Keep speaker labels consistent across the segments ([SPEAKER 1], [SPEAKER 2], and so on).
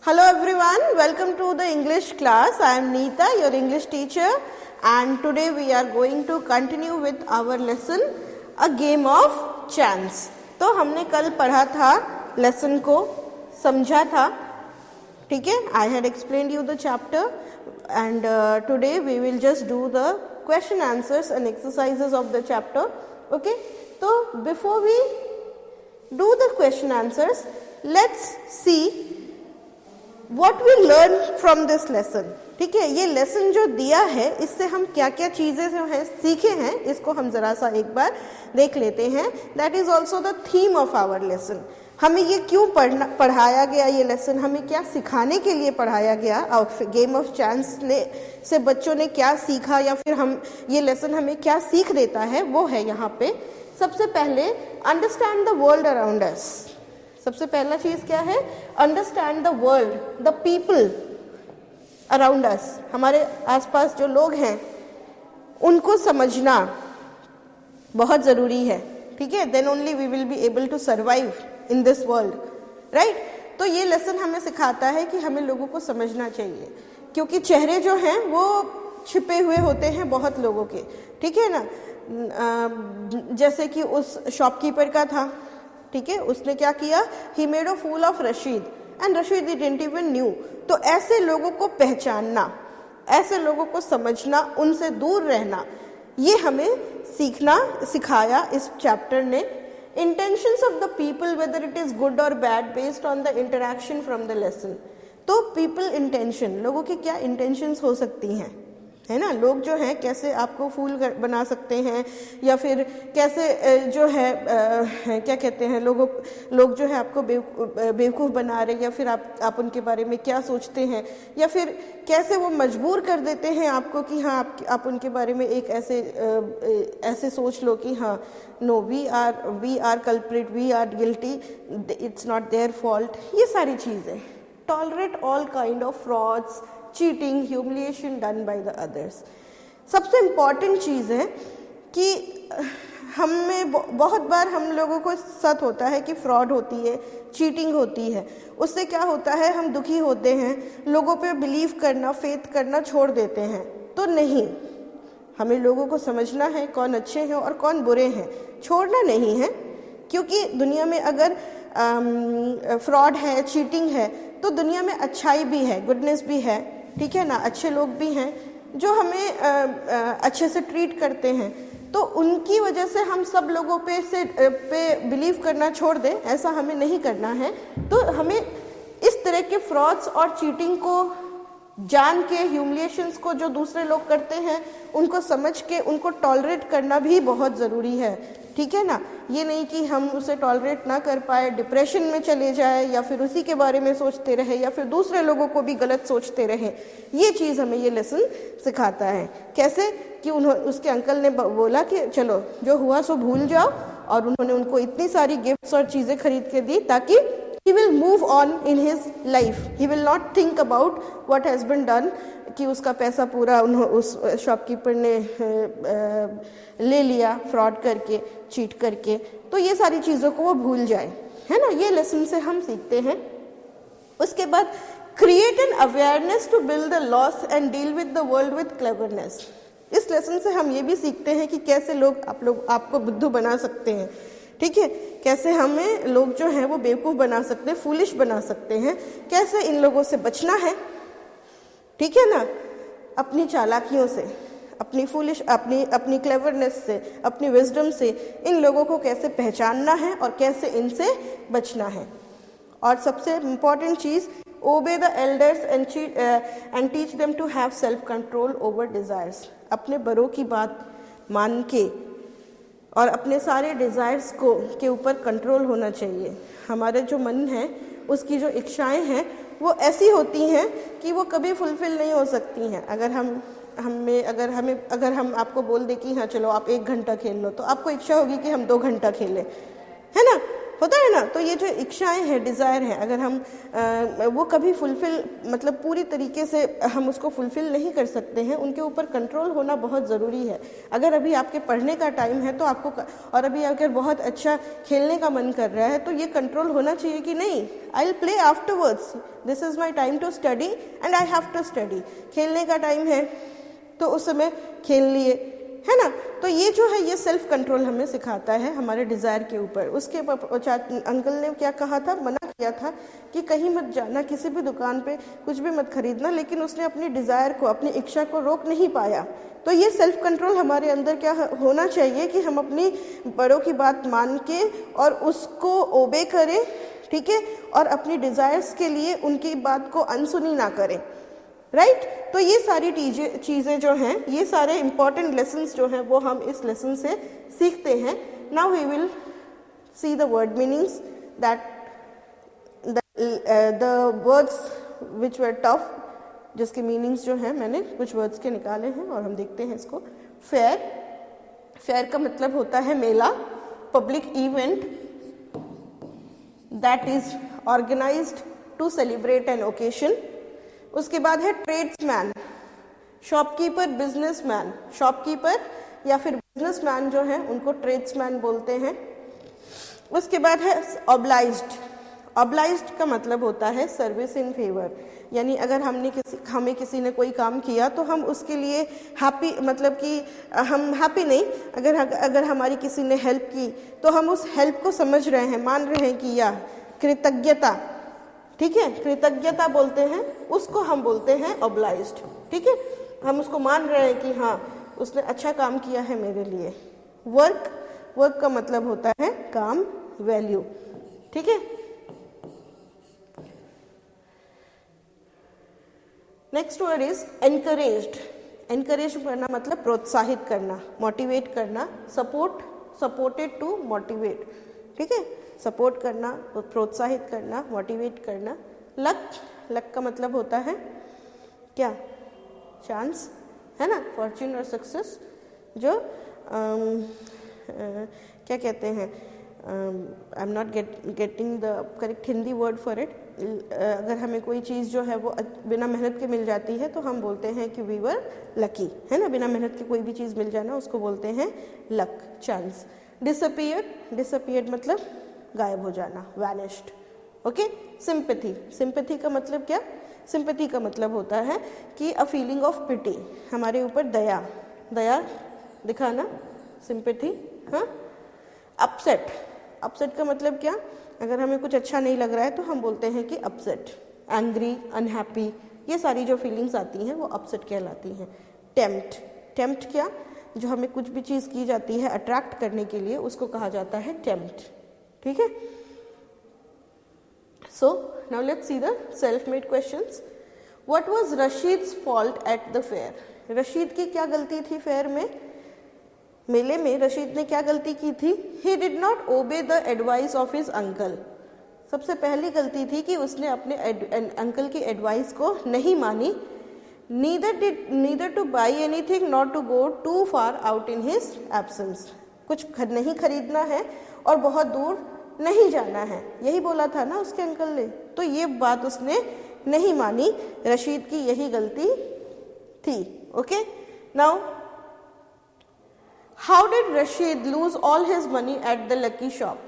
[SPEAKER 1] Hello everyone, welcome to the English class. I am Neeta, your English teacher, and today we are going to continue with our lesson, A Game of Chance. तो हमने कल पढ़ा था, lesson को समझा था, ठीक है? I had explained you the chapter, and today we will just do the question answers and exercises of the chapter. Okay? So before we do the question answers, let's see what we learn from this lesson. ठीक है, ये lesson जो दिया है इससे हम क्या क्या चीज़ें जो है सीखे हैं इसको हम ज़रा सा एक बार देख लेते हैं. That is also the theme of our lesson. हमें ये क्यों पढ़ाया गया, ये लेसन हमें क्या सिखाने के लिए पढ़ाया गया, और गेम ऑफ चांस से बच्चों ने क्या सीखा, या फिर हम ये लेसन हमें क्या सीख देता है, वो है यहाँ पे. सबसे पहले understand the world around us. सबसे पहला चीज क्या है? Understand the world, the people around us. हमारे आसपास जो लोग हैं उनको समझना बहुत जरूरी है. ठीक है, then only we will be able to survive in this world, right. तो ये लेसन हमें सिखाता है कि हमें लोगों को समझना चाहिए, क्योंकि चेहरे जो हैं वो छिपे हुए होते हैं बहुत लोगों के. ठीक है ना, जैसे कि उस शॉपकीपर का था. ठीक है, उसने क्या किया? He made a fool of Rashid and Rashid didn't even knew. तो ऐसे लोगों को पहचानना, ऐसे लोगों को समझना, उनसे दूर रहना, ये हमें सीखना सिखाया इस चैप्टर ने. Intentions of the people whether it is good और bad based on the interaction from the lesson. तो पीपल इंटेंशन, लोगों की क्या इंटेंशंस हो सकती हैं, है ना. लोग जो हैं कैसे आपको फूल बना सकते हैं, या फिर कैसे जो है क्या कहते हैं, लोग जो है आपको बेवकूफ़ बना रहे, या फिर आप उनके बारे में क्या सोचते हैं, या फिर कैसे वो मजबूर कर देते हैं आपको कि हाँ आप उनके बारे में एक ऐसे सोच लो कि हाँ no we are culprit, we are guilty, it's not their fault. ये सारी चीज़ें. Tolerate all kind of frauds, cheating, humiliation done by the others. सबसे इम्पॉर्टेंट चीज़ है कि हमें बहुत बार हम लोगों को सत होता है कि फ्रॉड होती है, चीटिंग होती है. उससे क्या होता है, हम दुखी होते हैं, लोगों पे बिलीव करना, फेथ करना छोड़ देते हैं. तो नहीं, हमें लोगों को समझना है कौन अच्छे हैं और कौन बुरे हैं, छोड़ना नहीं है. क्योंकि दुनिया में अगर फ्रॉड है, चीटिंग है, तो दुनिया में अच्छाई भी है, गुडनेस भी है. ठीक है ना, अच्छे लोग भी हैं जो हमें अच्छे से ट्रीट करते हैं. तो उनकी वजह से हम सब लोगों पे बिलीव करना छोड़ दें, ऐसा हमें नहीं करना है. तो हमें इस तरह के फ्रॉड्स और चीटिंग को जान के, ह्यूमिलिएशंस को जो दूसरे लोग करते हैं उनको समझ के उनको टॉलरेट करना भी बहुत ज़रूरी है. ठीक है ना, ये नहीं कि हम उसे टॉलरेट ना कर पाए, डिप्रेशन में चले जाए, या फिर उसी के बारे में सोचते रहे, या फिर दूसरे लोगों को भी गलत सोचते रहे. ये चीज़ हमें ये लेसन सिखाता है. कैसे कि उसके अंकल ने बोला कि चलो जो हुआ सो भूल जाओ, और उन्होंने उनको इतनी सारी गिफ्ट्स और चीज़ें खरीद के दी ताकि he will move on in his life. He will not think about what has been done, कि उसका पैसा पूरा उस शॉपकीपर ने ले लिया फ्रॉड करके, चीट करके. तो ये सारी चीज़ों को वो भूल जाए, है ना. ये लेसन से हम सीखते हैं. उसके बाद create an awareness to build the loss and deal with the world with cleverness. इस लेसन से हम ये भी सीखते हैं कि कैसे लोग आपको बुद्धू बना सकते हैं. ठीक है, कैसे हमें लोग जो हैं वो बेवकूफ़ बना सकते हैं, फूलिश बना सकते हैं, कैसे इन लोगों से बचना है. ठीक है ना, अपनी चालाकियों से, अपनी क्लेवरनेस से, अपनी विजडम से इन लोगों को कैसे पहचानना है और कैसे इनसे बचना है. और सबसे इम्पॉर्टेंट चीज़, obey the elders and teach them to have self control over desires. अपने बड़ों की बात मान के और अपने सारे डिज़ायर्स के ऊपर कंट्रोल होना चाहिए. हमारे जो मन है, उसकी जो इच्छाएं हैं वो ऐसी होती हैं कि वो कभी फुलफिल नहीं हो सकती हैं. अगर हम आपको बोल दें कि हाँ चलो आप 1 घंटा खेल लो, तो आपको इच्छा होगी कि हम 2 घंटा खेलें, है ना. होता है ना। तो ये जो इच्छाएं हैं, डिज़ायर है, अगर हम वो कभी फुलफिल मतलब पूरी तरीके से हम उसको फुलफिल नहीं कर सकते हैं, उनके ऊपर कंट्रोल होना बहुत ज़रूरी है। अगर अभी आपके पढ़ने का टाइम है तो आपको और अभी अगर बहुत अच्छा खेलने का मन कर रहा है तो ये कंट्रोल होना चाहिए कि नहीं, I will play afterwards, this is my time to study and I have to study. खेलने का टाइम है तो उस समय खेल लिए, है ना। तो ये जो है ये सेल्फ कंट्रोल हमें सिखाता है हमारे डिज़ायर के ऊपर। उसके अंकल ने क्या कहा था, मना किया था कि कहीं मत जाना, किसी भी दुकान पे कुछ भी मत खरीदना, लेकिन उसने अपनी डिज़ायर को, अपनी इच्छा को रोक नहीं पाया। तो ये सेल्फ कंट्रोल हमारे अंदर क्या होना चाहिए कि हम अपनी बड़ों की बात मान के और उसको ओबे करें, ठीक है, और अपनी डिज़ायर्स के लिए उनकी बात को अनसुनी ना करें, राइट। तो ये सारी चीज़ें जो हैं, ये सारे इंपॉर्टेंट लेसन्स जो हैं वो हम इस लेसन से सीखते हैं। Now we will see the word meanings that the words which were tough, जिसके मीनिंग्स जो हैं मैंने कुछ वर्ड्स के निकाले हैं और हम देखते हैं इसको। फेयर, फेयर का मतलब होता है मेला, public event that is organized to celebrate an occasion. उसके बाद है ट्रेड्समैन, शॉपकीपर, बिजनेसमैन, शॉपकीपर या फिर बिजनेसमैन जो है उनको ट्रेड्समैन बोलते हैं। उसके बाद है ऑब्लाइज्ड, ऑब्लाइज्ड का मतलब होता है सर्विस इन फेवर, यानी अगर हमें किसी ने कोई काम किया तो हम उसके लिए हैप्पी, मतलब कि हम हैप्पी नहीं, अगर हमारी किसी ने हेल्प की तो हम उस हेल्प को समझ रहे हैं, मान रहे हैं कि यह कृतज्ञता, ठीक है, कृतज्ञता बोलते हैं उसको, हम बोलते हैं ऑब्लाइज्ड, ठीक है, हम उसको मान रहे हैं कि हाँ उसने अच्छा काम किया है मेरे लिए। वर्क, वर्क का मतलब होता है काम, वैल्यू, ठीक है। Next word is encouraged, encourage करना मतलब प्रोत्साहित करना, मोटिवेट करना, सपोर्ट, सपोर्टेड टू मोटिवेट, ठीक है, सपोर्ट करना, प्रोत्साहित करना, मोटिवेट करना। लक, लक का मतलब होता है क्या, चांस, है ना, फॉर्च्यून और सक्सेस, जो क्या कहते हैं, I am not getting the correct Hindi word for it. अगर हमें कोई चीज़ जो है वो बिना मेहनत के मिल जाती है तो हम बोलते हैं कि वी वर लकी, है ना, बिना मेहनत के कोई भी चीज़ मिल जाना उसको बोलते हैं लक, चांस। डिसअपीयर्ड, डिसअपीयर्ड मतलब गायब हो जाना, वैनिश्ड, ओके। सिंपैथी, सिंपैथी का मतलब क्या, सिंपैथी का मतलब होता है कि अ फीलिंग ऑफ पिटी, हमारे ऊपर दया, दया दिखाना, सिंपैथी, हाँ। अपसेट, अपसेट का मतलब क्या, अगर हमें कुछ अच्छा नहीं लग रहा है तो हम बोलते हैं कि अपसेट। एंग्री, अनहैप्पी, ये सारी जो फीलिंग्स आती हैं वो अपसेट कहलाती हैं। टेम्प्ट, टेम्प्ट क्या, जो हमें कुछ भी चीज़ की जाती है अट्रैक्ट करने के लिए उसको कहा जाता है टेम्प्ट, ठीक है। So now let's see the self made questions. What was Rashid's fault at the fair, Rashid की क्या गलती थी फेयर में, मेले में रशीद ने क्या गलती की थी। He did not obey the advice of his uncle, सबसे पहली गलती थी कि उसने अपने अंकल की एडवाइस को नहीं मानी। Neither to buy anything, not to go too far out in his absence, कुछ नहीं खरीदना है और बहुत दूर नहीं जाना है, यही बोला था ना उसके अंकल ने, तो ये बात उसने नहीं मानी, रशीद की यही गलती थी, okay. Now how did Rashid lose all his money at the lucky shop,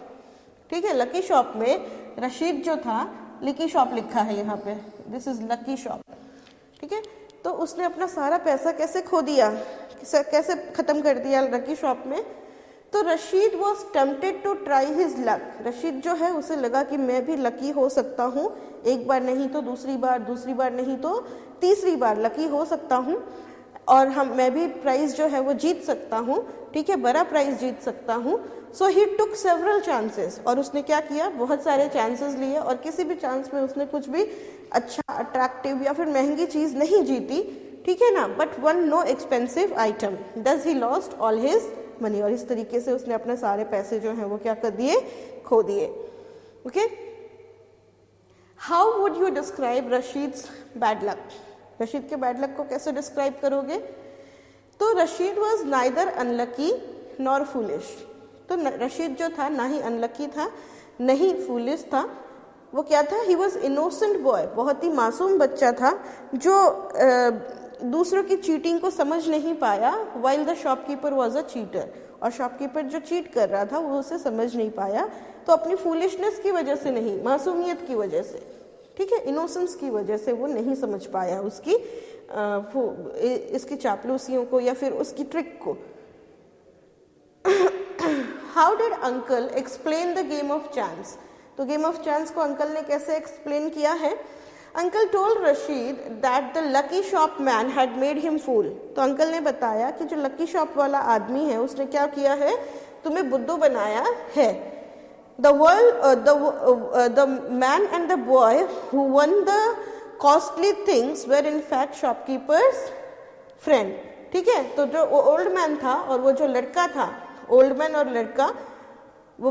[SPEAKER 1] ठीक है, लकी शॉप में रशीद जो था, लकी शॉप लिखा है यहाँ पे, दिस इज लकी शॉप, ठीक है, तो उसने अपना सारा पैसा कैसे खो दिया, कैसे खत्म कर दिया लकी शॉप में। तो Rashid was tempted to try his luck, Rashid जो है उसे लगा कि मैं भी लकी हो सकता हूँ, एक बार नहीं तो दूसरी बार नहीं तो तीसरी बार लकी हो सकता हूँ और मैं भी प्राइज जो है वो जीत सकता हूँ, ठीक है, बड़ा प्राइज जीत सकता हूँ। सो ही टुक सेवरल चांसेस, और उसने क्या किया, बहुत सारे चांसेस लिए और किसी भी चांस में उसने कुछ भी अच्छा, अट्रैक्टिव या फिर महंगी चीज़ नहीं जीती, ठीक है ना, but one no expensive item, thus he lost all his money, और इस तरीके से उसने अपने सारे पैसे जो हैं वो क्या कर दिए, खो दिए, okay. How would you describe Rashid's bad luck, Rashid के बैड लक को कैसे डिस्क्राइब करोगे। तो Rashid was neither unlucky nor foolish, तो रशीद जो था ना ही अनलकी था नहीं फूलिश था, वो क्या था, ही वॉज इनोसेंट बॉय, बहुत ही मासूम बच्चा था जो दूसरों की चीटिंग को समझ नहीं पाया, while the shopkeeper was a cheater, और शॉपकीपर जो चीट कर रहा था वो उसे समझ नहीं पाया, तो अपनी फूलिशनेस की वजह से नहीं, मासूमियत की वजह से, ठीक है, इनोसेंस की वजह से वो नहीं समझ पाया उसकी इसकी चापलूसियों को या फिर उसकी ट्रिक को। How did uncle explain the game of chance, तो गेम ऑफ चांस को अंकल ने कैसे एक्सप्लेन किया है। Uncle told Rashid that the lucky shop man had made him fool, तो अंकल ने बताया कि जो लकी शॉप वाला आदमी है उसने क्या किया है, तुम्हें बुद्धू बनाया है। The man and the boy who won the costly things were in fact shopkeeper's friend, ठीक है, तो जो ओल्ड मैन था और वो जो लड़का था, ओल्ड मैन और लड़का, वो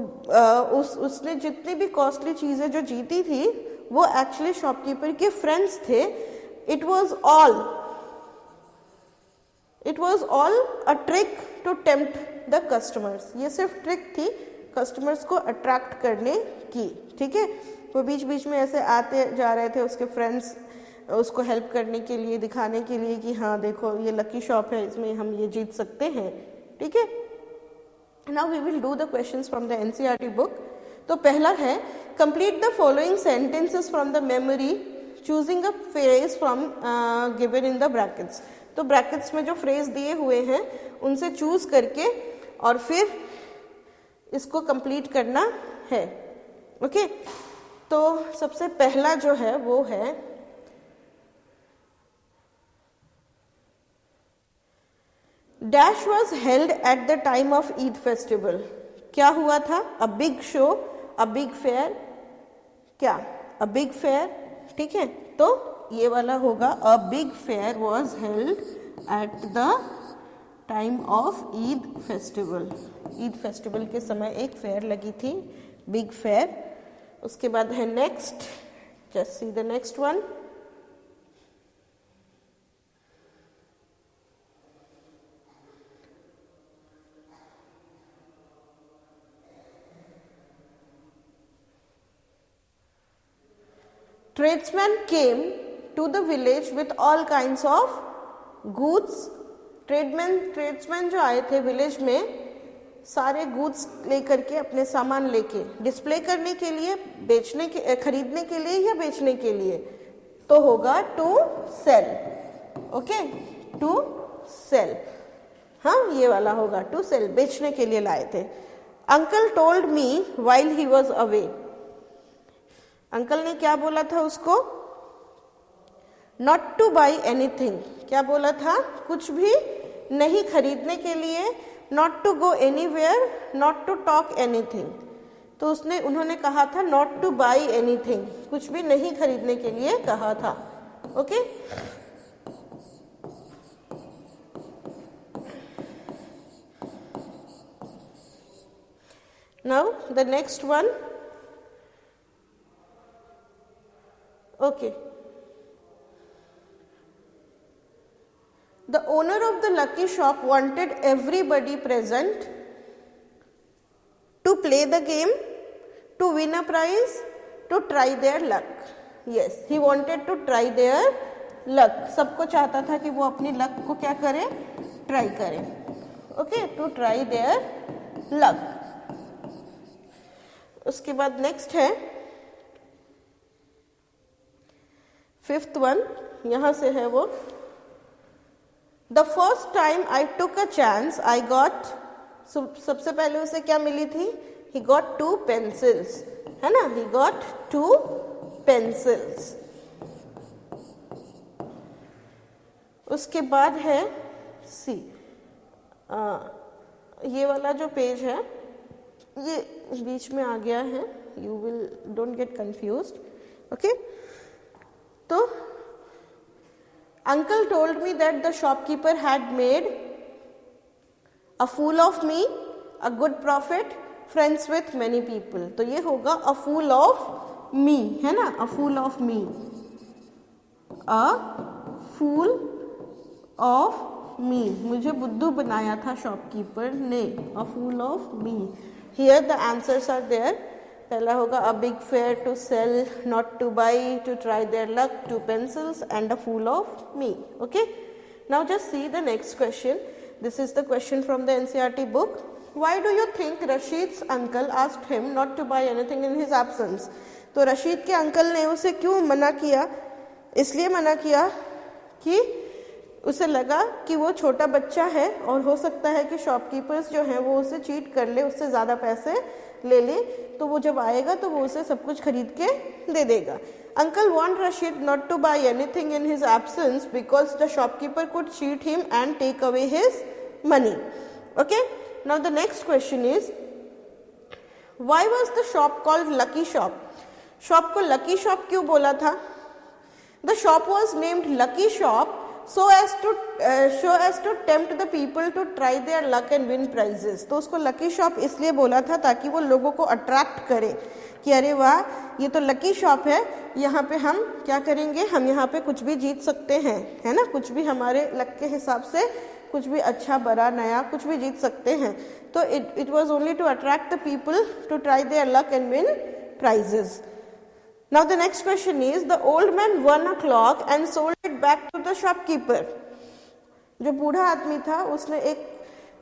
[SPEAKER 1] उसने जितनी भी कॉस्टली चीजें जो जीती थी वो एक्चुअली शॉपकीपर के फ्रेंड्स थे। It was all a trick to tempt the customers, ये सिर्फ ट्रिक थी कस्टमर्स को अट्रैक्ट करने की, ठीक है। वो बीच बीच में ऐसे आते जा रहे थे उसके फ्रेंड्स उसको हेल्प करने के लिए, दिखाने के लिए कि हाँ देखो ये लकी शॉप है, इसमें हम ये जीत सकते हैं, ठीक है। Now we will do the questions from the NCERT book. तो पहला है complete the following sentences from the memory choosing a phrase from given in the brackets, तो ब्रैकेट्स में जो फ्रेज दिए हुए हैं उनसे चूज करके और फिर इसको कंप्लीट करना है, ओके। तो सबसे पहला जो है वो है dash was held at the time of Eid festival, क्या हुआ था, a big show, a big fair, क्या, अ बिग फेयर, ठीक है, तो ये वाला होगा a big fair was held at the time of Eid festival, Eid festival के समय एक फेयर लगी थी, बिग फेयर। उसके बाद है next, just see the next one, tradesmen came to the village with all kinds of goods, tradesman जो आए थे विलेज में सारे गुड्स लेकर के, अपने सामान लेके, डिस्प्ले करने के लिए, बेचने के, खरीदने के लिए या बेचने के लिए, तो होगा to sell, okay, to sell, हाँ ये वाला होगा टू सेल, बेचने के लिए लाए थे। Uncle told me while he was away, uncle ने क्या बोला था उसको, नॉट टू बाई एनीथिंग, क्या बोला था, कुछ भी नहीं खरीदने के लिए, not to go anywhere, not to talk anything, तो उन्होंने कहा था नॉट टू बाई एनीथिंग, कुछ भी नहीं खरीदने के लिए कहा था, okay. Now the next one, okay, the owner of the lucky shop wanted everybody present to play the game, to win a prize, to try their luck, yes, he wanted to try their luck, सबको चाहता था कि वो अपनी luck को क्या करे, try करे, okay, to try their luck. उसके बाद नेक्स्ट है फिफ्थ वन, यहां से है वो, the first time I took a chance I got, सबसे पहले उसे क्या मिली थी, ही गॉट 2 पेंसिल्स, है ना, ही गॉट 2 पेंसिल्स। उसके बाद है सी, ये वाला जो पेज है ये बीच में आ गया है, you will don't get confused, okay. तो uncle told me that the shopkeeper had made a fool of me, a good profit, friends with many people, तो ये होगा अ फूल ऑफ मी, है ना, अ fool of me, a fool of मी, मुझे बुद्धू बनाया था शॉपकीपर ने, a fool of me. Here the answers are there, पहला होगा a big fair to sell, not to buy, to try their luck, 2 pencils and a fool of me. Okay, now just see the next question. This is the question from the NCERT book. Why do you think Rashid's uncle asked him not to buy anything in his absence? तो रशीद के uncle ने उसे क्यों मना किया? इसलिए मना किया कि उसे लगा कि वो छोटा बच्चा है और हो सकता है कि शॉपकीपर्स जो हैं वो उसे चीट कर ले, उससे ज़्यादा पैसे ले ले, तो वो जब आएगा तो वो उसे सब कुछ खरीद के दे देगा. Uncle warned Rashid not to buy anything in his absence because the shopkeeper could cheat him and take away his money. Okay, now the next question is, why was the shop called Lucky Shop? Shop को lucky shop क्यों बोला था? The shop was named Lucky Shop so as to tempt the people to try their luck and win prizes. तो उसको lucky shop इसलिए बोला था ताकि वो लोगों को अट्रैक्ट करे कि अरे वाह, ये तो लकी शॉप है, यहाँ पे हम क्या करेंगे, हम यहाँ पे कुछ भी जीत सकते हैं, है ना, कुछ भी हमारे लक के हिसाब से कुछ भी अच्छा बड़ा नया कुछ भी जीत सकते हैं. तो it was only to attract the people to try their luck and win prizes. Now the next question is, the old man won a clock and sold it back to the shopkeeper. जो बूढ़ा आदमी था उसने एक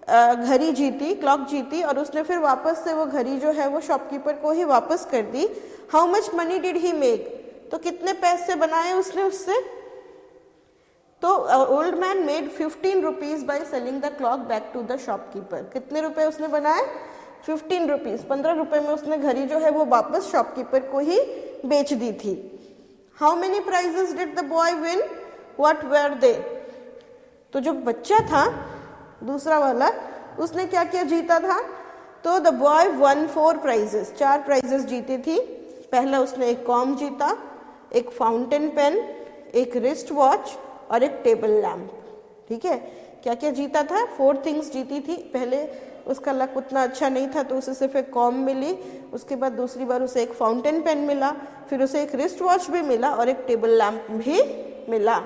[SPEAKER 1] घड़ी जीती, clock जीती, और उसने फिर वापस से वो घड़ी जो है वो शॉपकीपर को ही वापस कर दी. How much money did he make? तो कितने पैसे बनाए उसने उससे? तो old man made 15 rupees by selling the clock back to the shopkeeper. कितने रुपए उसने बनाए? 15 rupees. 15 रुपए में उसने घड़ी जो है वो वापस शॉपकीपर को ही बेच दी थी. How many prizes did the boy win? What were they? तो जो बच्चा था दूसरा वाला, उसने क्या क्या जीता था? तो the boy one 4 prizes, 4 prizes जीती थी. पहला उसने एक कॉम जीता, एक फाउंटेन पेन, एक रिस्ट वॉच और एक टेबल लैम्प. ठीक है, क्या क्या जीता था? 4 things जीती थी. पहले उसका लक उतना अच्छा नहीं था तो उसे सिर्फ एक कॉम मिली, उसके बाद दूसरी बार उसे एक फाउंटेन पेन मिला, फिर उसे एक रिस्ट वॉच भी मिला और एक टेबल लैम्प भी मिला.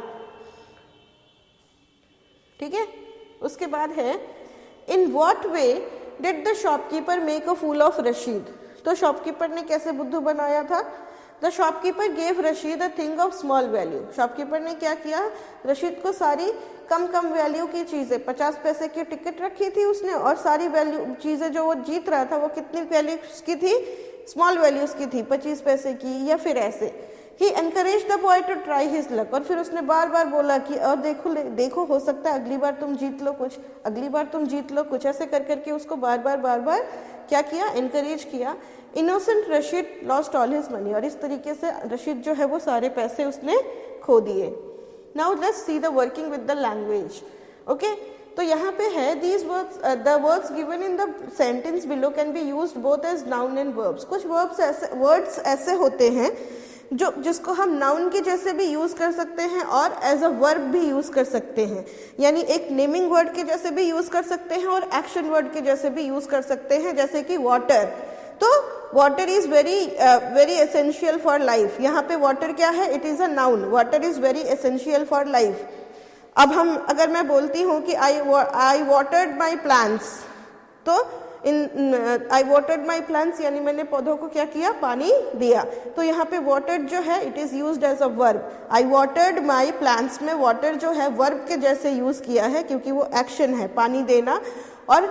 [SPEAKER 1] ठीक है, उसके बाद है, in what way did the shopkeeper make a fool of Rashid? तो शॉपकीपर ने कैसे बुद्धू बनाया था? The shopkeeper gave Rashid a thing of small value. Shopkeeper ने क्या किया? रशीद को सारी कम वैल्यू की चीज़ें, 50 पैसे की टिकट रखी थी उसने, और सारी वैल्यू चीज़ें जो वो जीत रहा था वो कितनी वैल्यूज की थी? स्मॉल वैल्यूज की थी, 25 पैसे की या फिर ऐसे. He encourage the boy to try his luck. और फिर उसने बार बार बोला कि और देखो हो सकता है अगली बार तुम जीत लो कुछ, अगली बार तुम जीत लो कुछ, ऐसे कर करके उसको बार बार क्या किया? एनकरेज किया. Innocent Rashid lost all his money. और इस तरीके से रशीद जो है वो सारे पैसे उसने खो दिए. Now let's see the working with the language. Okay, तो यहाँ पे है these words, the words given in the sentence below can be used both as noun and verbs. कुछ words ऐसे होते हैं जो जिसको हम नाउन के जैसे भी यूज कर सकते हैं और एज अ वर्ब भी यूज कर सकते हैं. यानी एक नेमिंग वर्ड के जैसे भी यूज कर सकते हैं और एक्शन वर्ड के जैसे भी यूज कर सकते हैं. जैसे कि वाटर, तो water is very essential for life. यहाँ पे वाटर क्या है? It is a noun. Water is very essential for life. अब अगर मैं बोलती हूँ कि आई वाटर्ड माई प्लांट्स, तो आई वाटर्ड माई प्लांट्स यानी मैंने पौधों को क्या किया? पानी दिया. तो यहाँ पे वाटर्ड जो है it is used as a verb. I watered my plants में वाटर जो है वर्ब के जैसे यूज किया है क्योंकि वो एक्शन है, पानी देना. और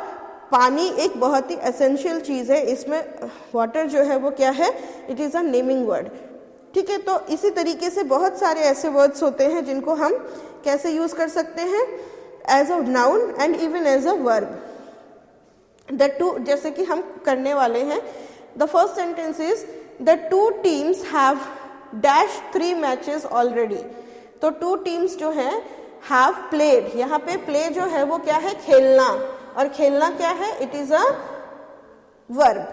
[SPEAKER 1] पानी एक बहुत ही एसेंशियल चीज़ है, इसमें वाटर जो है वो क्या है? It is a naming word. ठीक है, तो इसी तरीके से बहुत सारे ऐसे वर्ड्स होते हैं जिनको हम कैसे यूज कर सकते हैं? As a noun and even as a verb. The two, जैसे कि हम करने वाले हैं. The first sentence is the 2 teams have dash 3 matches already. तो 2 teams जो है हैव प्लेड. यहाँ पे प्ले जो है वो क्या है? खेलना. और खेलना क्या है? It is a verb.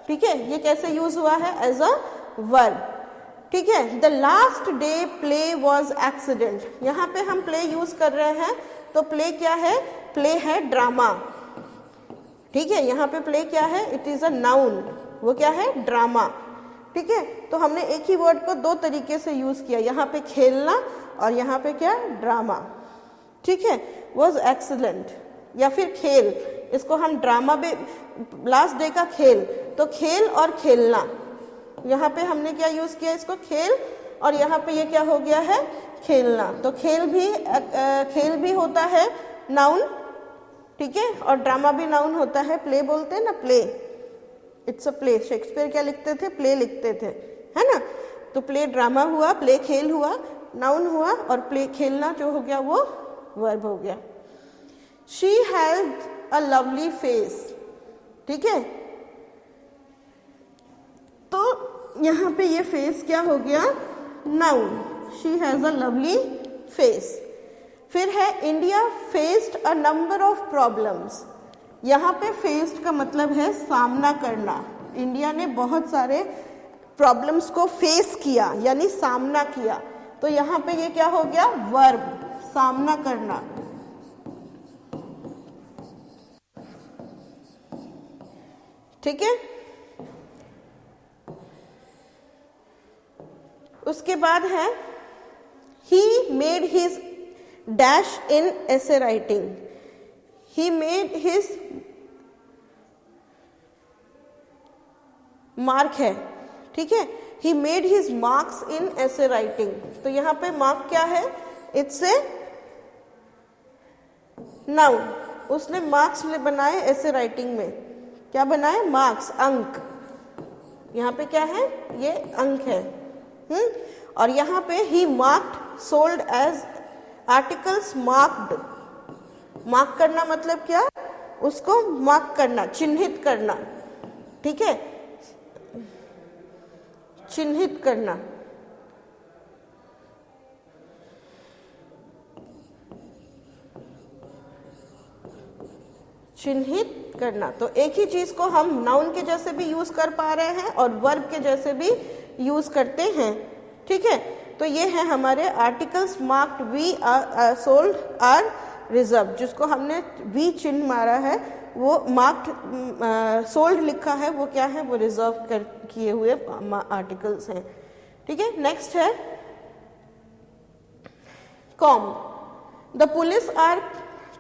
[SPEAKER 1] ठीक है, ये कैसे यूज हुआ है? As a verb. ठीक है, the last day play was accident. यहाँ पे हम प्ले यूज कर रहे हैं, तो प्ले क्या है? प्ले है ड्रामा. ठीक है, यहाँ पे प्ले क्या है? It is a noun. वो क्या है? ड्रामा. ठीक है, तो हमने एक ही वर्ड को 2 तरीके से यूज किया. यहाँ पे खेलना और यहाँ पे क्या? ड्रामा. ठीक है, वॉज एक्सीलेंट या फिर खेल, इसको हम ड्रामा भी, लास्ट डे का खेल, तो खेल और खेलना. यहाँ पे हमने क्या यूज किया इसको, खेल, और यहाँ पे ये क्या हो गया है, खेलना। तो खेल भी होता है नाउन, ठीक है, और ड्रामा भी नाउन होता है। प्ले बोलते हैं ना, play, it's a play. Shakespeare क्या लिखते थे, प्ले लिखते थे, है ना। तो प्ले ड्रामा हुआ, प्ले खेल हुआ, नाउन हुआ, और प्ले खेलना जो हो गया वो वर्ब हो गया। She has a lovely face, ठीक है। तो यहाँ पे ये फेस क्या हो गया, noun. She has a lovely face. फिर है India faced a number of problems. यहाँ पे फेस्ड का मतलब है सामना करना। इंडिया ने बहुत सारे प्रॉब्लम्स को फेस किया, यानी सामना किया। तो यहाँ पे ये क्या हो गया, वर्ब, सामना करना। ठीक है। उसके बाद है he made his dash in essay writing. He made his mark है, ठीक है। he made his marks in essay writing. तो यहाँ पे मार्क क्या है, इट्स ए नाउन। उसने मार्क्स बनाए ऐसे राइटिंग में, क्या बनाए, मार्क्स, अंक। यहाँ पे क्या है, ये अंक है। और यहाँ पे he marked, sold as articles marked. Mark करना मतलब क्या, उसको मार्क करना, चिन्हित करना, ठीक है, चिन्हित करना। चिन्हित करना। तो एक ही चीज को हम नाउन के जैसे भी यूज कर पा रहे हैं और वर्ब के जैसे भी यूज करते हैं, ठीक है। तो ये है हमारे articles marked, we, sold, or reserve. जिसको हमने वी चिन्ह मारा है वो मार्क्ड, सोल्ड लिखा है वो क्या है, वो रिजर्व कर किए हुए आर्टिकल्स हैं, ठीक है। नेक्स्ट है comb. The police are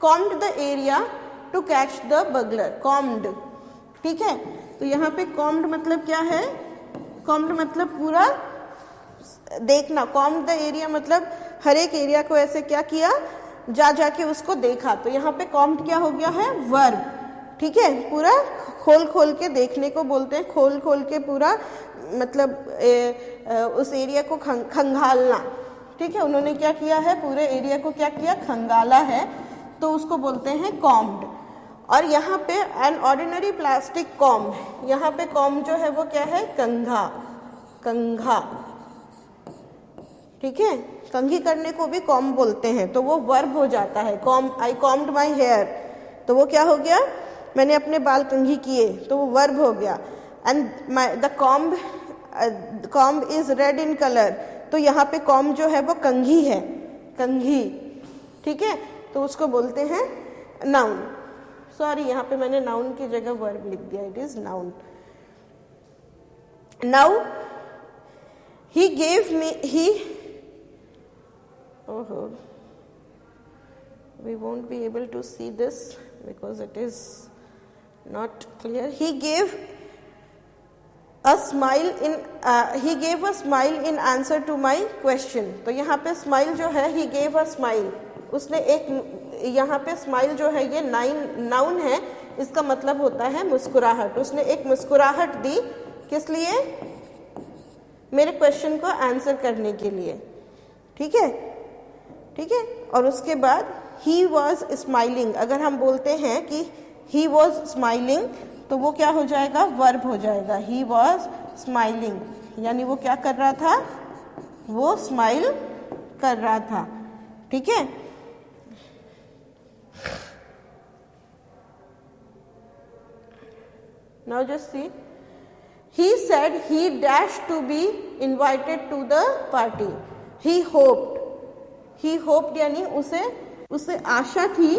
[SPEAKER 1] combed the area to catch the burglar. Combed, ठीक है। तो यहाँ पे कॉम्ड मतलब क्या है, कॉम्ड मतलब पूरा देखना। कॉम्ड द एरिया मतलब हर एक एरिया को ऐसे क्या किया, जा जाके उसको देखा। तो यहाँ पे कॉम्ड क्या हो गया है, वर्ब, ठीक है। पूरा खोल खोल के देखने को बोलते हैं, खोल खोल के पूरा मतलब उस एरिया को खंगालना, ठीक है। उन्होंने क्या किया है, पूरे एरिया को क्या किया, खंगाला है, तो उसको बोलते हैं कॉम्ड। और यहाँ पे एन ऑर्डिनरी प्लास्टिक कॉम्ब, यहाँ पे कॉम्ब जो है वो क्या है, कंघा, कंघा, ठीक है। कंघी करने को भी कॉम्ब बोलते हैं, तो वो वर्ब हो जाता है। कॉम्ब, आई कॉम्ब्ड माई हेयर, तो वो क्या हो गया, मैंने अपने बाल कंघी किए, तो वो वर्ब हो गया। And the comb is red in colour, तो यहाँ पे कॉम्ब जो है वो कंघी है, कंघी, ठीक है। तो उसको बोलते हैं नाउन। सॉरी, यहाँ पे मैंने नाउन की जगह वर्ब लिख दिया, it is noun. Now he gave me, he, ओहो, we won't be able to see this because it is not clear. He gave a smile in answer to my question. तो यहाँ पे smile जो है, he gave a smile, उसने एक, यहाँ पे smile जो है ये नाउन है, इसका मतलब होता है मुस्कुराहट। उसने एक मुस्कुराहट दी, किस लिए, मेरे क्वेश्चन को आंसर करने के लिए, ठीक है, ठीक है। और उसके बाद he was smiling, अगर हम बोलते हैं कि he was smiling तो वो क्या हो जाएगा, वर्ब हो जाएगा। he was smiling, यानी वो क्या कर रहा था, वो स्माइल कर रहा था, ठीक है। Now just see, he said he dashed to be invited to the party. He hoped, he hoped यानी उसे आशा थी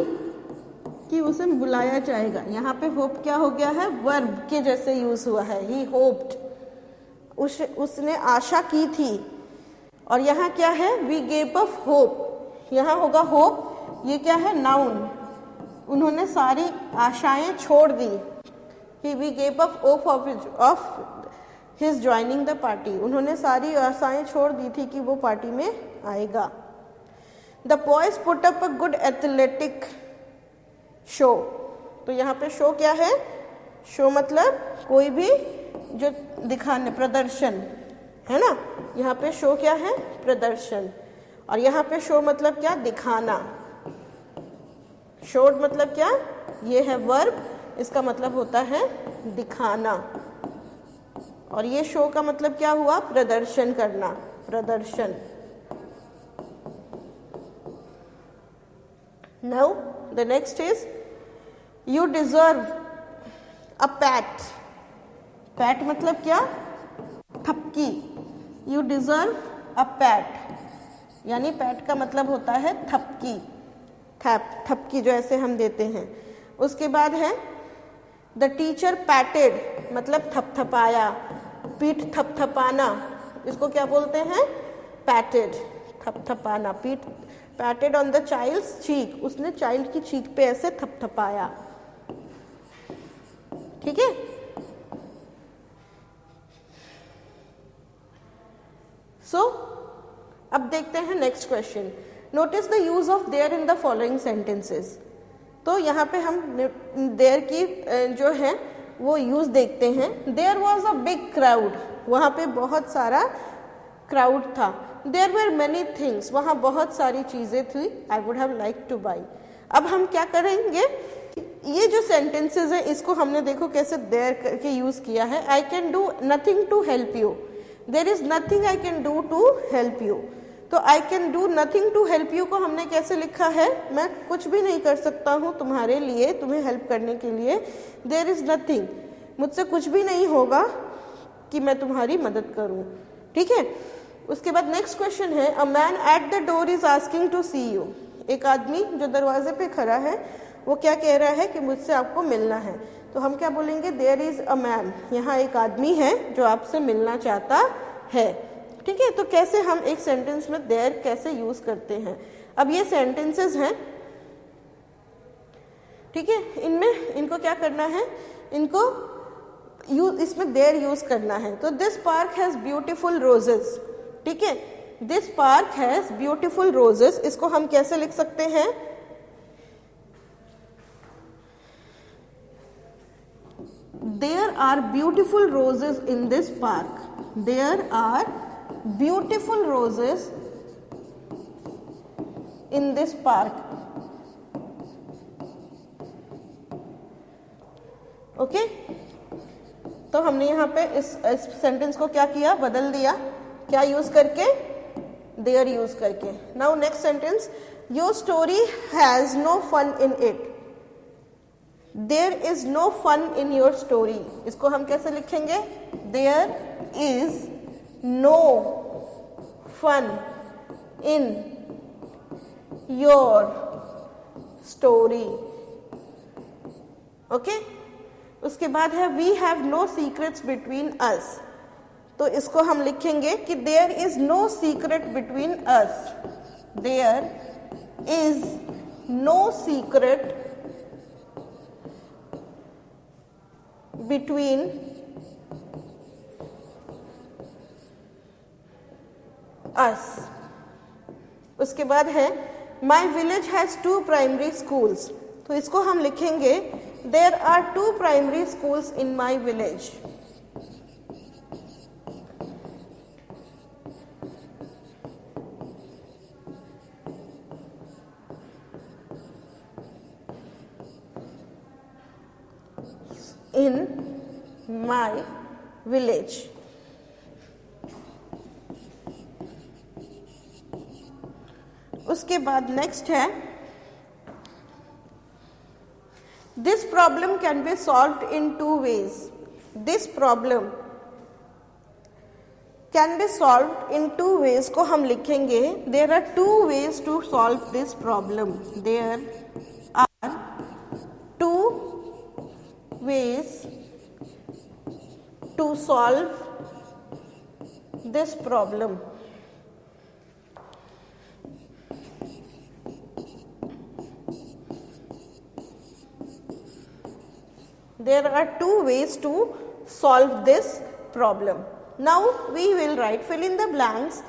[SPEAKER 1] कि उसे बुलाया जाएगा। यहाँ पे होप क्या हो गया है, वर्ब के जैसे यूज हुआ है। ही होप्ड, उसने आशा की थी। और यहाँ क्या है, वी गेव अप होप, यहाँ होगा होप, ये क्या है, नाउन। उन्होंने सारी आशाएं छोड़ दी। We gave up hope of, he is joining the party, उन्होंने सारी आशाएं छोड़ दी थी कि वो पार्टी में आएगा। The boys put up a good athletic show, तो यहाँ पे शो क्या है, शो मतलब कोई भी जो दिखाने, प्रदर्शन है ना, यहाँ पे शो क्या है, प्रदर्शन, और यहाँ पे शो मतलब क्या, दिखाना। शो मतलब क्या, ये है वर्ब, इसका मतलब होता है दिखाना, और ये शो का मतलब क्या हुआ, प्रदर्शन करना, प्रदर्शन। Now the next is you deserve a PAT, PAT मतलब क्या, थपकी, यू डिजर्व अ पैट, यानी पैट का मतलब होता है थपकी, थपकी जो ऐसे हम देते हैं। उसके बाद है द टीचर पैटेड मतलब थपथपाया, पीठ थपथपाना, इसको क्या बोलते हैं, पैटेड, थपथपाना, पीठ, पैटेड ऑन द चाइल्ड्स चीक, उसने चाइल्ड की चीक पे ऐसे थपथपाया, ठीक है। सो अब देखते हैं next question, notice the use of there in the following sentences. तो यहाँ पे हम देयर की जो है वो यूज देखते हैं। There was a big crowd, वहाँ पे बहुत सारा क्राउड था। देयर वर मैनी थिंग्स, वहाँ बहुत सारी चीज़ें थी। I would have like two by. अब हम क्या करेंगे, ये जो सेंटेंसेस है इसको हमने देखो कैसे देयर करके यूज किया है। I can do nothing to help you, there is nothing I can do to help you. तो I can do nothing to help you को हमने कैसे लिखा है, मैं कुछ भी नहीं कर सकता हूँ तुम्हारे लिए, तुम्हें हेल्प करने के लिए। देयर इज नथिंग, मुझसे कुछ भी नहीं होगा कि मैं तुम्हारी मदद करूँ, ठीक है। उसके बाद नेक्स्ट क्वेश्चन है, a man at the door is asking to see you. एक आदमी जो दरवाजे पे खड़ा है वो क्या कह रहा है कि मुझसे आपको मिलना है। तो हम क्या बोलेंगे, देयर इज अ मैन, यहाँ एक आदमी है जो आपसे मिलना चाहता है, ठीक है। तो कैसे हम एक सेंटेंस में देयर कैसे यूज करते हैं। अब ये सेंटेंसेस हैं, ठीक है, इनमें इनको क्या करना है, इनको इसमें देयर यूज करना है। तो this park has beautiful roses, ठीक है, this park has beautiful roses, इसको हम कैसे लिख सकते हैं, there are beautiful roses in this park, there are beautiful roses in this park, okay. तो हमने यहाँ पे इस सेंटेंस को क्या किया, बदल दिया, क्या यूज करके, देयर यूज करके। Now next sentence, your story has no fun in it, there is no fun in your story, इसको हम कैसे लिखेंगे, there is no fun in your story, okay. उसके बाद है we have no secrets between us, तो इसको हम लिखेंगे कि there is no secret between us, there is no secret between us। उसके बाद है my village has 2 primary schools, तो इसको हम लिखेंगे there are 2 primary schools in my village, in my village. उसके बाद नेक्स्ट है, this problem can be solved in 2 ways, this problem can be solved in 2 ways को हम लिखेंगे there are 2 ways to solve this problem, there are 2 ways to solve this problem. There are 2 ways to solve this problem. Now we will write, fill in the blanks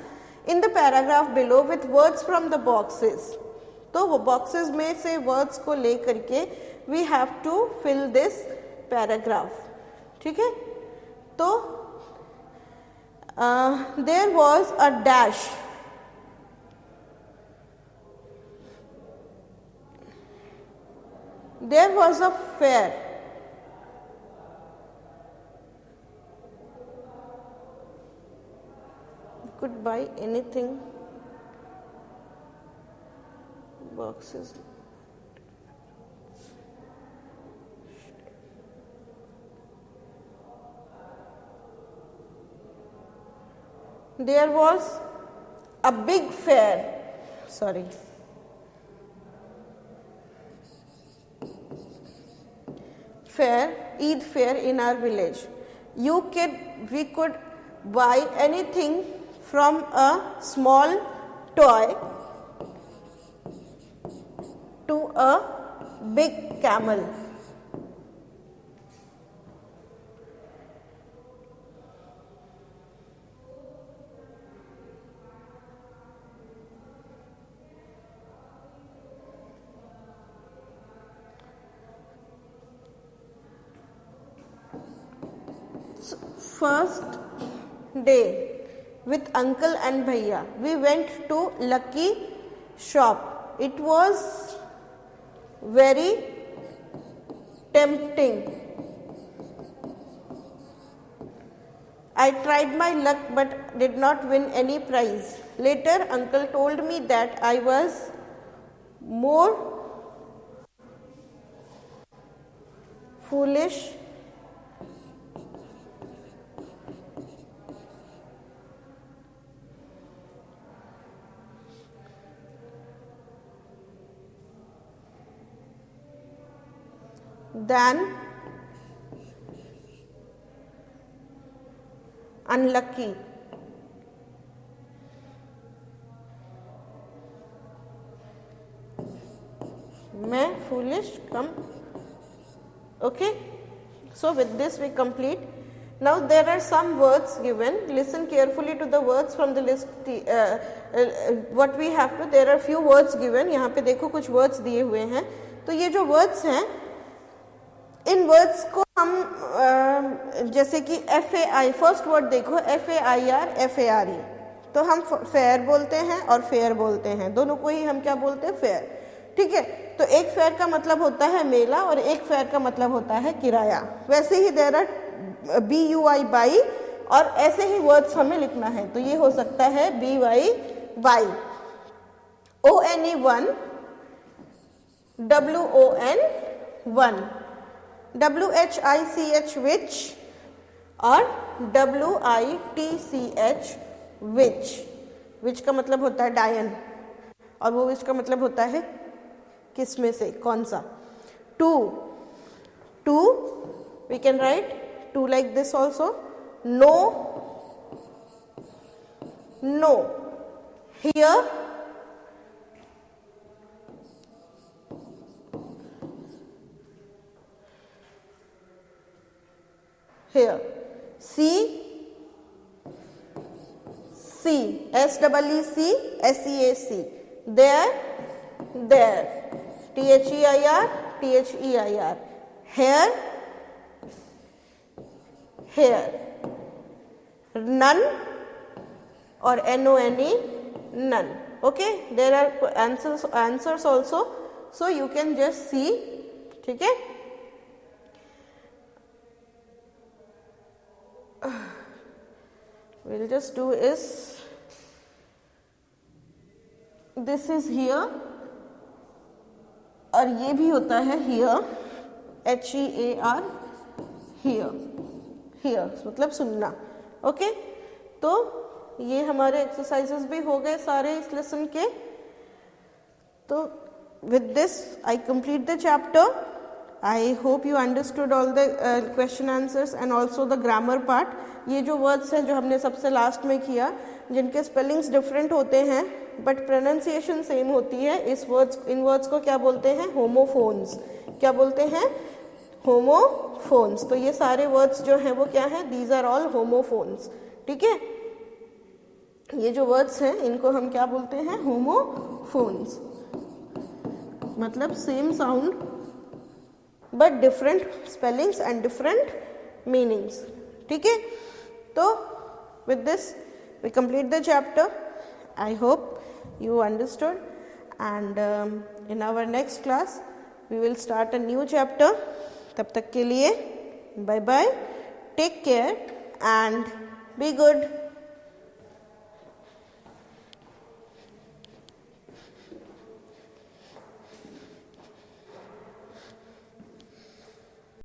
[SPEAKER 1] in the paragraph below with words from the boxes. तो वो boxes में से words को ले करके we have to fill this paragraph. ठीक है? तो there was a dash. There was a fair. You could buy anything. Boxes. There was a big fair. Sorry. Fair, Eid fair in our village. We could buy anything from a small toy to a big camel. First day with uncle and bhaiya, we went to Lucky shop. It was very tempting. I tried my luck but did not win any prize. Later uncle told me that I was more foolish than unlucky. मैं foolish come. Okay, so with this we complete. Now there are some words given. Listen carefully to the words from the list. What we have to, there are few words given. यहाँ पे देखो कुछ words दिए हुए हैं. तो ये जो words हैं, इन वर्ड्स को हम जैसे कि FAI, फर्स्ट वर्ड देखो FAIR FARE, तो हम फेयर बोलते हैं और फेयर बोलते हैं, दोनों को ही हम क्या बोलते हैं, फेयर. ठीक है, तो एक फेयर का मतलब होता है मेला और एक फेयर का मतलब होता है किराया. वैसे ही देयर आर BUI बाई, और ऐसे ही वर्ड्स हमें लिखना है. तो ये हो सकता है BY by, ONE 1, WON 1, WHICH which और WITCH which. which का मतलब होता है डायन और वो which का मतलब होता है किस में से, कौन सा. Two we can write two like this also. No. Here see, SEEC, SEAC. There THEIR, THEIR. Here none or NONE, none. Okay, there are answers also, so you can just see. ठीक है, we'll just do is this is here और ये भी होता है here, HEAR, here मतलब सुनना. Okay, तो ये हमारे एक्सरसाइजेस भी हो गए सारे इस लेसन के. तो with this I complete the chapter. I hope you understood all the question answers and also the grammar part. ये जो words हैं जो हमने सबसे लास्ट में किया, जिनके स्पेलिंग्स डिफरेंट होते हैं बट प्रोनाउंसिएशन सेम होती है, इन वर्ड्स को क्या बोलते हैं, होमोफोन्स. क्या बोलते हैं, होमोफोन्स। तो ये सारे वर्ड्स जो हैं वो क्या हैं, दीज आर ऑल होमोफोन्स। ठीक है, ये जो वर्ड्स हैं इनको हम क्या बोलते हैं, होमोफोन्स, मतलब same sound but different spellings and different meanings. ठीक है, तो with this we complete the chapter. I hope you understood, and in our next class we will start a new chapter. तब तक के लिए bye bye, take care and be good.